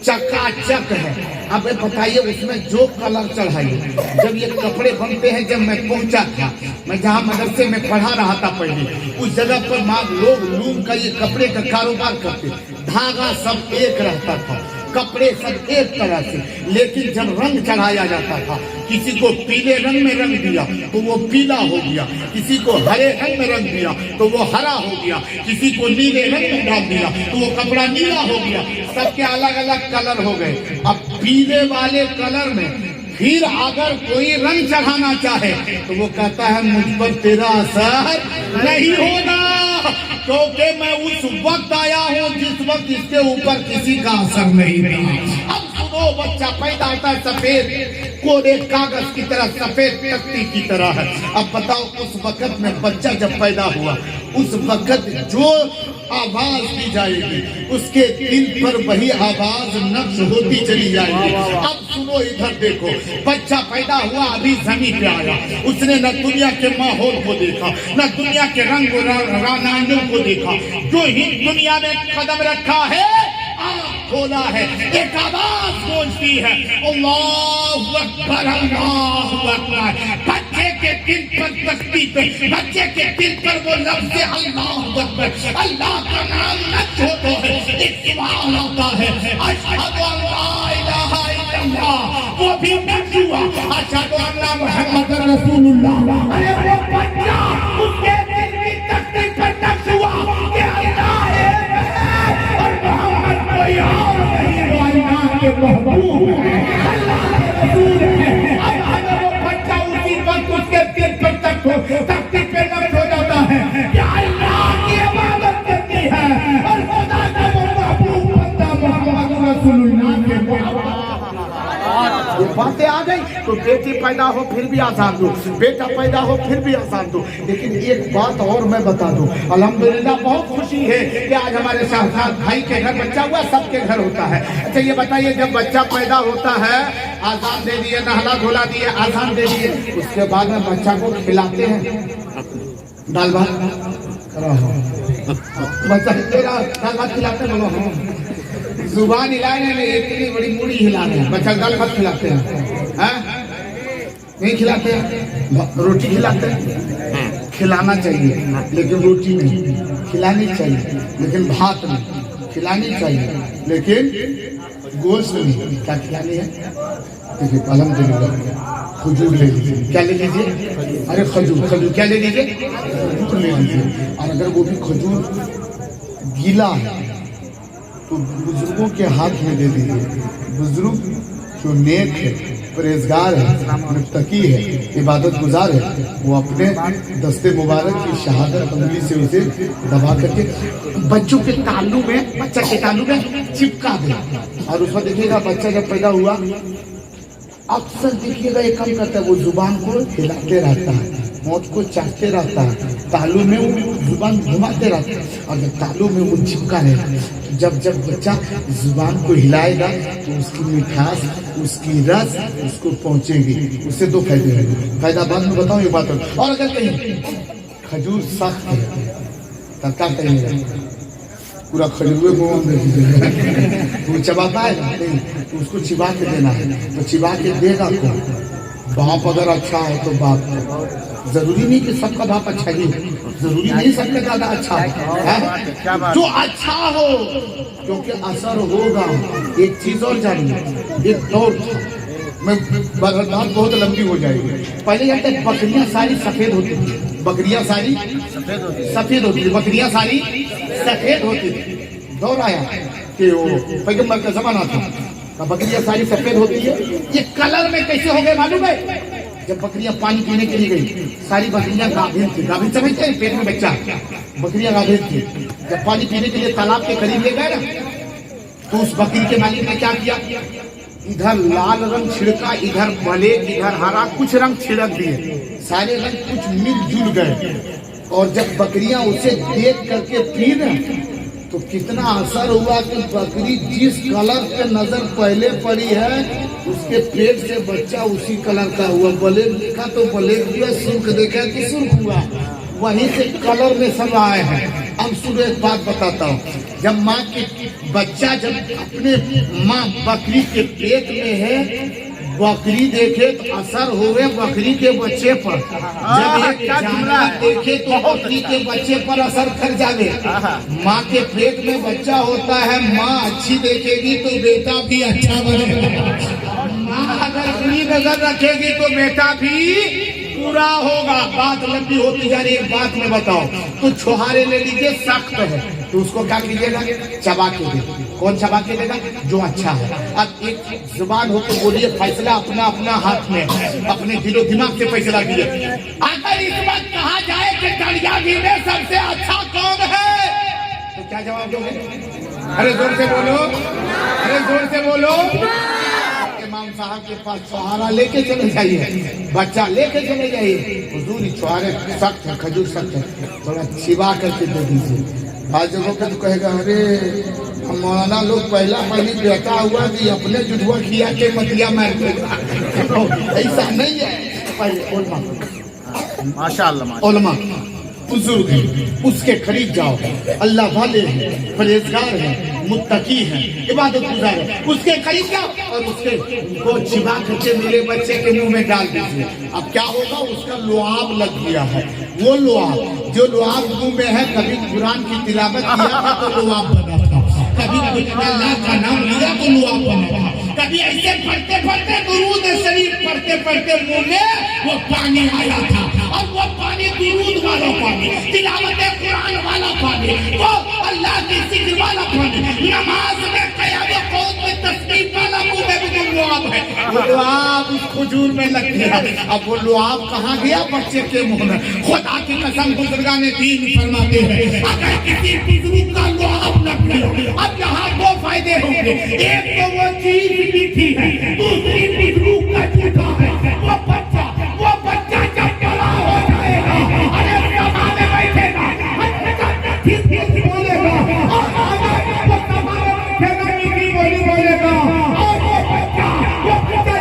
चकाचक है। अब बताइए उसमें जो कलर चढ़ाइए, जब ये कपड़े बनते हैं, जब मैं पहुंचा था, मैं जहाँ मदरसे में पढ़ा रहा था पहले, उस जगह पर माँ लोग लूम का ये कपड़े का कारोबार करते, धागा सब एक रहता था, कपड़े सब एक तरह से, लेकिन जब रंग चढ़ाया जाता था, किसी को पीले रंग में रंग दिया तो वो पीला हो गया, किसी को हरे रंग में रंग दिया तो वो हरा हो गया, किसी को नीले रंग में डाल दिया तो वो कपड़ा नीला हो गया, सबके अलग अलग कलर हो गए। अब पीले वाले कलर में फिर अगर कोई रंग चढ़ाना चाहे तो वो कहता है मुझ पर तेरा असर नहीं होगा, क्योंकि मैं उस वक्त आया हूँ जिस वक्त इसके ऊपर किसी का असर नहीं था। अब सुनो, बच्चा पैदा होता है सफेद कोरे कागज की तरह, सफेद तख्ती की तरह है। अब बताओ उस वक्त में बच्चा जब पैदा हुआ, उस वक्त जो आवाज दी जाएगी उसके दिल पर वही आवाज नक्श होती चली जाएगी। अब सुनो इधर देखो, बच्चा पैदा हुआ, अभी जमीन पे आया, उसने न दुनिया के माहौल को देखा, न दुनिया के रंग रानाइयों को देखा, जो ही दुनिया में कदम रखा है खोला है, एक आवाज पहुंचती है, अल्लाहु अकबर अल्लाहु अकबर। बच्चे के दिल पर तख्ती पे, बच्चे के दिल पर वो लफ्ज़ अल्लाहु अकबर, अल्लाह का नाम नक्श होता है, एक सवाल आता है, अशहदु अल्ला इलाहा इल्लल्लाह, वो भी नक्श हुआ, अशहदु अन्ना मुहम्मदुर रसूलुल्लाह। अरे वो बच्चा उसके दिल की तख्ती पर नक्श हुआ कि अल्लाह है और मोहम्मद कोई और नहीं, कायनात के महबूब है, अल्लाह के रसूल है। अब अगर वो बच्चा उसी वक्त उसके दिल पर तख्ती पे नक्श हो जाता है कि अल्लाह की इबादत करती है और खुदा का वो महबूब बंदा मोहम्मद रसूलुल्लाह के ये बातें आ गई तो बेटी पैदा हो फिर भी आसान दो, बेटा पैदा हो फिर भी आसान दो। लेकिन एक बात और मैं बता दूं, अल्हम्दुलिल्लाह बहुत खुशी है कि आज हमारे शहजाद भाई के घर बच्चा हुआ, सबके घर होता है। अच्छा ये बताइए, जब बच्चा पैदा होता है, आजान दे दिए, नहला धोला दिए, आजान दे दिए, उसके बाद में बच्चा को खिलाते हैं दाल भात, बच्चा दाल भात खिलाते हैं, बोलो जुबान हिलाए नहीं, इतनी बड़ी मुड़ी हिला रहे हैं, बच्चा दाल भात खिलाते हैं, नहीं खिलाते हैं, रोटी खिलाते हैं, खिलाना चाहिए लेकिन रोटी नहीं खिलानी चाहिए, लेकिन भात नहीं खिलानी चाहिए, लेकिन गोश्त नहीं, क्या खिलानी है? देखिए अल्हम्दुलिल्लाह खजूर ले लीजिए। क्या ले लीजिए? अरे खजूर, खजूर क्या ले लीजिए? खजूर ले लीजिए। और अगर वो भी खजूर गीला है तो बुजुर्गों के हाथ में दे दीजिए। बुजुर्ग जो नेक है, परहेजगार है, मुत्तकी है, इबादत गुजार है, वो अपने दस्ते मुबारक की शहादत अंगुली से उसे दबा करके बच्चों के तालू में, बच्चा के तालू में चिपका दे। और उसमें देखिएगा बच्चा जब पैदा हुआ अक्सर देखिएगा एक काम करता है, वो जुबान को हिलाते रहता है, मौत को चाटते रहता है, तालू में वो जुबान घुमाते रहता है। और जब तालू में वो चिपका रहेगा, जब जब बच्चा जुबान को हिलाएगा तो उसकी मिठास, उसकी रस उसको पहुंचेगी। उससे दो फायदे हैं। फायदा बाद में बताऊं ये बात। और अगर कहीं खजूर सख्त है तब क्या कहेंगे? पूरा खजूर मुंह में दीजिएगा। वो चबा पाएगा नहीं, तो उसको चिबा के देना है। तो चिबा के देगा कौन? बाप अगर अच्छा है तो बाप, जरूरी नहीं कि सबका बाप अच्छा ही हो, जरूरी नहीं सबका दादा अच्छा है, जो अच्छा हो, क्योंकि असर होगा। एक चीज और जानिए, एक दौर था, मैं बात बहुत लंबी हो जाएगी। पहले कहते बकरियां सारी सफेद होती थी, बकरियां सारी सफेद होती थी, बकरियां सारी सफेद होती थी। दौर आया कि वो पैगंबर का जमाना था, बकरियां सारी सफेद होती है। ये कलर में कैसे हो गए मालूम है? जब बकरियां पानी पीने के लिए गई, सारी बकरियां गाभिन थी। गाभिन समझते हैं, पेट में बच्चा, बकरियां गाभिन थी। जब पानी पीने के लिए तालाब के करीब ले गए ना, तो उस बकरी के मालिक ने क्या किया? इधर लाल रंग छिड़का, इधर ब्लैक, इधर हरा, कुछ रंग छिड़क दिए, सारे रंग कुछ मिलजुल गए। और जब बकरियां उसे देख करके पी रहे तो कितना असर हुआ कि बकरी जिस कलर पे नजर पहले पड़ी है, उसके पेट से बच्चा उसी कलर का हुआ। ब्लैक देखा तो ब्लैक हुआ, सुर्ख देखा तो सुर्ख हुआ। वहीं से कलर में सब आए हैं। अब सुनो एक बात बताता हूँ, जब माँ के बच्चा जब अपने माँ बकरी के पेट में है, बकरी देखे तो असर होवे बकरी के बच्चे पर। जब एक जानवर देखे तो बकरी के बच्चे पर असर कर जावे। माँ के पेट में बच्चा होता है, माँ अच्छी देखेगी तो बेटा भी अच्छा बनेगा। माँ अगर बुरी नजर रखेगी तो बेटा भी पूरा होगा। बात लंबी होती जा रही है, बात में बताओ। तो छुहारे ले लीजिए, सख्त है, तो उसको क्या कीजिएगा? चबा के दे। कौन चबा के देगा? जो अच्छा है। अब एक जुबान हो तो बोलिए, फैसला अपना अपना हाथ में, अपने दिलो दिमाग से फैसला दिए। अगर इस वक्त कहा जाए कि दरियावी में सबसे अच्छा कौन है, तो क्या जवाब दोगे? अरे जोर से बोलो, अरे जोर से बोलो। इमाम साहब के पास छुहारा लेके चले जाइए, बच्चा लेके चले जाइए। हुजूर छुहारे सख्त है, खजूर सख्त है, थोड़ा छिबा करके दे दीजिए। आज जगहों पे तो कहेगा, अरे मौलाना लोग पहला पहली बेटा हुआ कि अपने जुड़वा किया के मतिया मार देगा। ऐसा नहीं है। पहले उलमा, माशाअल्लाह, उलमा बुजुर्ग हैं, उसके करीब जाओ। अल्लाह वाले हैं, परहेजगार हैं, मुत्तकी हैं, इबादत गुजार है, उसके करीब जाओ और उसके को चिबा करके मेरे बच्चे के मुंह में डाल दीजिए। अब क्या होगा? उसका लुआब लग गया है। वो लुआब जो लुआब मुंह में है, कभी कुरान की तिलावत किया था तो लुआब बना था, कभी अल्लाह का नाम लिया तो लुआब बना था, कभी ऐसे पढ़ते पढ़ते दुरूद शरीफ पढ़ते पढ़ते मुंह में वो पानी आया था। और वो पानी दुरूद वाला पानी, तिलावत कुरान वाला पानी, वो अल्लाह की जिक्र वाला पानी, नमाज में क़याम क़ौम में तस्बीह वाला मुंह में भी लुआब है। वो लुआब उस खजूर में लग गया। अब वो लुआब कहाँ गया? बच्चे के मुंह में। खुदा की कसम बुजुर्गान दीन फरमाते हैं, अगर किसी बुजुर्ग का लुआब लग गया, अब यहाँ दो फायदे होंगे। एक तो वो चीज मीठी है, दूसरी बुजुर्ग का झूठा है। वो बच्चा जब बड़ा हो जाएगा, अरे सभा में बैठेगा, ठीक बोलेगा, और वो सभा में बैठेगा, मीठी बोली बोलेगा। और वो बच्चा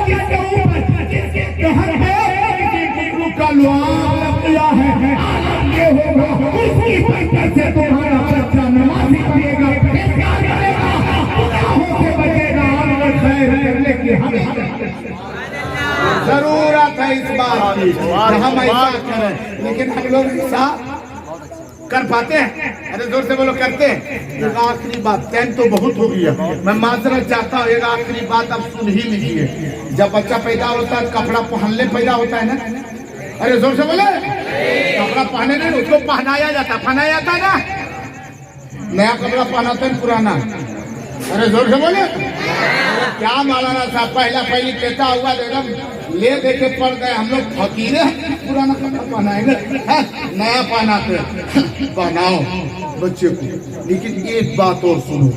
जिसके ऊपर जिसके कहर है, किसी बुजुर्ग का लुआब लग गया है, आलम ये होगा उसकी वजह से तुम्हारा बच्चा नमाज़ी बनेगा, इस्लाम करेगा, गुनाहों से बचेगा, और खैर करने की हमें जरूरत है इस बात की। हम ऐसा करें, लेकिन हम लोग ऐसा कर पाते हैं? अरे जोर से बोलो, करते हैं? एक आखिरी बात, टाइम तो बहुत हो गया, मैं माजरत चाहता हूँ, एक आखिरी बात आप सुन ही लीजिए। जब बच्चा पैदा होता है कपड़ा पहनने पैदा होता है ना, अरे जोर से बोले, कपड़ा पहने नहीं, उसको पहनाया जाता, पहनाया जाता है ना, नया कपड़ा पहनाते हैं पुराना, अरे जोर से बोले। क्या मौलाना साहब, पहला पहली कहता हुआ एकदम ले दे के पड़ गए, हम लोग फकीरे पुराना कपड़ा पहनाएंगे, नया पहनाते पहनाओ बच्चे को। लेकिन एक बात और सुनो,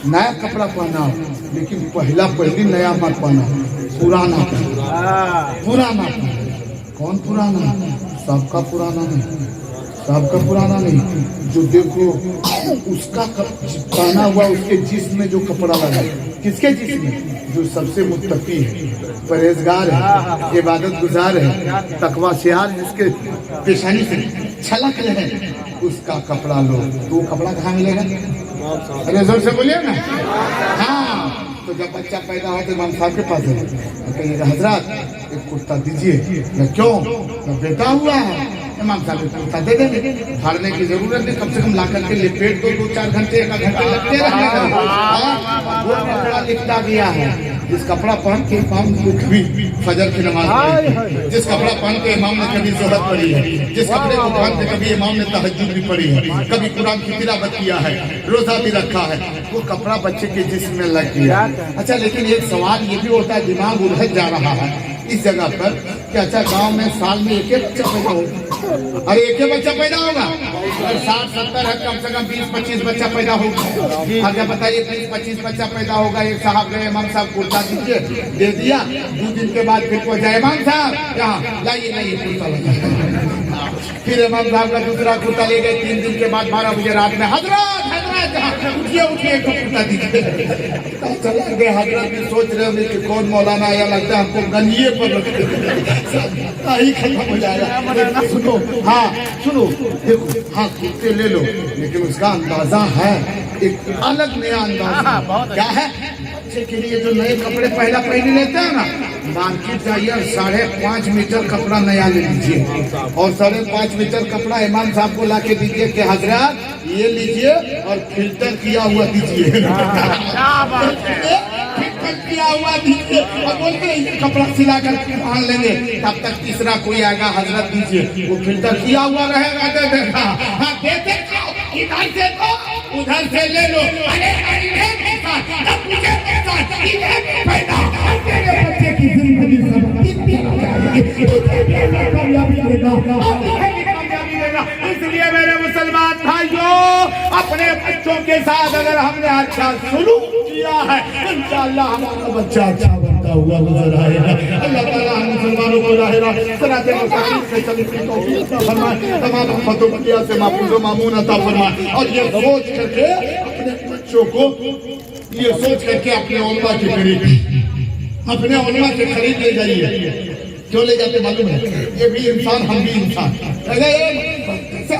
नया कपड़ा पहनाओ लेकिन पहला पहली नया मत पहनाओ, पुराना पुराना। कौन पुराना? सबका पुराना नहीं, सबका पुराना नहीं। जो देखो उसका पहना हुआ उसके जिस्म में जो कपड़ा लगा, किसके जिस्म में? जो सबसे मुत्तकी है, परहेजगार है, इबादत गुजार है, तकवा शियार है, इसके पेशानी से छलक रहे, उसका कपड़ा लो। तो कपड़ा कहाँ मिलेगा? अरे जोर से बोलिए ना। हाँ, तो जब बच्चा पैदा हो तो इमाम साहब के पास कहिएगा, हजरत एक कुर्ता दीजिए। मैं क्यों? मैं बेटा हुआ है, इमाम साहब को कुर्ता दे देंगे, फाड़ने की जरूरत नहीं, कम से कम ला करके लिपेट दो, 2-4 घंटे 1 घंटा लगते रहेगा। वो कपड़ा लिखता गया है, जिस कपड़ा पहन के इमाम ने कभी फजर की नमाज पढ़ी है, जिस कपड़ा पहन के इमाम ने कभी ज़ोहर पढ़ी है, जिस कपड़े को पहन के कभी इमाम ने तहज्जुद भी पढ़ी है, कभी कुरान की तिलावत किया है, रोजा भी रखा है, वो कपड़ा बच्चे के जिस्म में लग गया। अच्छा, लेकिन एक सवाल ये भी होता है, दिमाग उलझ जा रहा है इस जगह पर कि अच्छा गांव में साल में एक बच्चा पैदा होगा, अरे एक बच्चा पैदा होगा, अगर 60-70 है कम से कम 20-25 बच्चा पैदा होगा। अब जब बताइए 20-25 बच्चा पैदा होगा, एक साहब गए, इमाम साहब कुर्ता दीजिए, दे दिया, 2 दिन के बाद फिर पहुंचा, इमाम साहब यहाँ लाइए कुर्ता लगा, फिर इमाम साहब का दूसरा कुर्ता ले गए, 3 दिन के बाद 12 बजे रात में, हजरत उठिए कुर्ता दीजिए। चला गए, हजरत भी सोच रहे होंगे कि कौन मौलाना आया, लगता है हमको गंजिए पर ही खत्म हो जाएगा। सुनो, हाँ सुनो, देखो, हाँ कुर्ते ले लो, लेकिन उसका अंदाजा है एक अलग नया अंदाजा। क्या है? बच्चे के लिए जो नए कपड़े पहला पहले लेते हैं ना, मार्केट जाइए, 5.5 मीटर कपड़ा नया ले लीजिए, और 5.5 मीटर कपड़ा इमाम साहब को ला के दीजिए कि हजरत ये लीजिए और फिल्टर किया हुआ दीजिए, किया हुआ दीजिए, और बोलते हैं कपड़ा सिला कर पहन लेंगे। तब तक तीसरा कोई आएगा, हजरत दीजिए, वो फिल्टर किया हुआ रहेगा, दे देगा, हाँ देते, इधर से तो उधर से ले लो, अरे बच्चे की जिंदगी इसलिए मेरे मुसलमान भाइयों, अपने बच्चों के साथ अगर हमने अच्छा सुलूक किया है, इंशाअल्लाह हमारा बच्चा अच्छा बनता हुआ नजर आएगा। अल्लाह ताला हम मुसलमानों को सिरात मुस्तकीम पे चलने की तौफीक अता फरमाए, तमाम उम्मतों को दुनिया से महफूज व मामून अता फरमाए। और ये सोच करके अपने बच्चों को, ये सोच करके अपने उलमा के करीब, अपने उलमा के करीब ले जाइए। क्यों ले जाते मालूम है? ये भी इंसान, हम भी इंसान,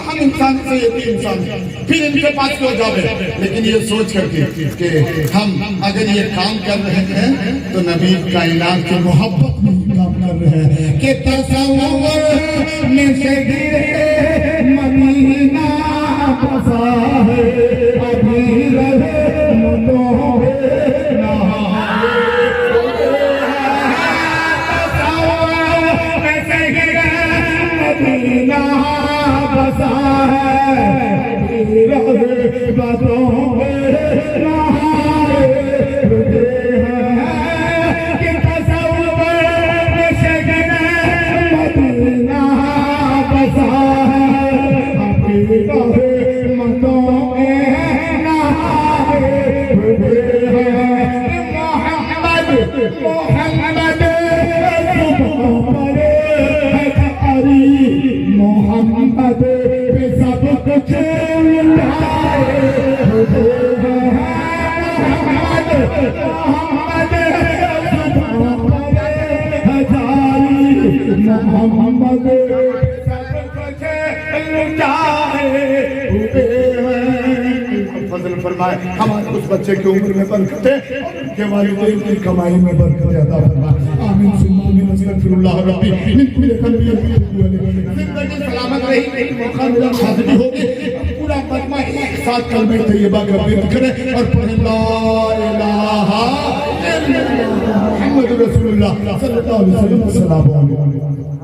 हम इंसान से ये भी इंसान, फिर इनके पास क्यों जावे? लेकिन ये सोच करके कि हम अगर ये काम कर रहे हैं तो नबी कायनात की मोहब्बत में ही काम कर रहे हैं कि तसव्वुर में से गिरे मदीना बसा है, अभी रहे मुदों में नहाए, मदीना बसा है, बातों में नहाए हैं कि तसव्वुर में शगन मदीना बसा है, मतों में नहाए हैं। मोहम्मद मोहम्मद मोहम्मद पे सब कुछ लुटाए हुए हैं, मोहम्मद हजारी मोहम्मद सब कुछ लुटाए हुए हैं। फजल फरमाए हमारे उस बच्चे की उम्र में बरकत है, उनके वालिदैन की कमाई में बरकत अता फरमाए। आमीन सुम्मा आमीन। अस्तगफिरुल्लाह रब्बी मिन कुल्ली ज़ंबि जिंदगी सलामत रही मौका मिला हाजिरी होगी पूरा मजमा एक साथ कलमे तैयबा का जिक्र करे और पढ़े ला इलाहा इल्लल्लाह मुहम्मद रसूलुल्लाह सल्लल्लाहु अलैहि वसल्लम।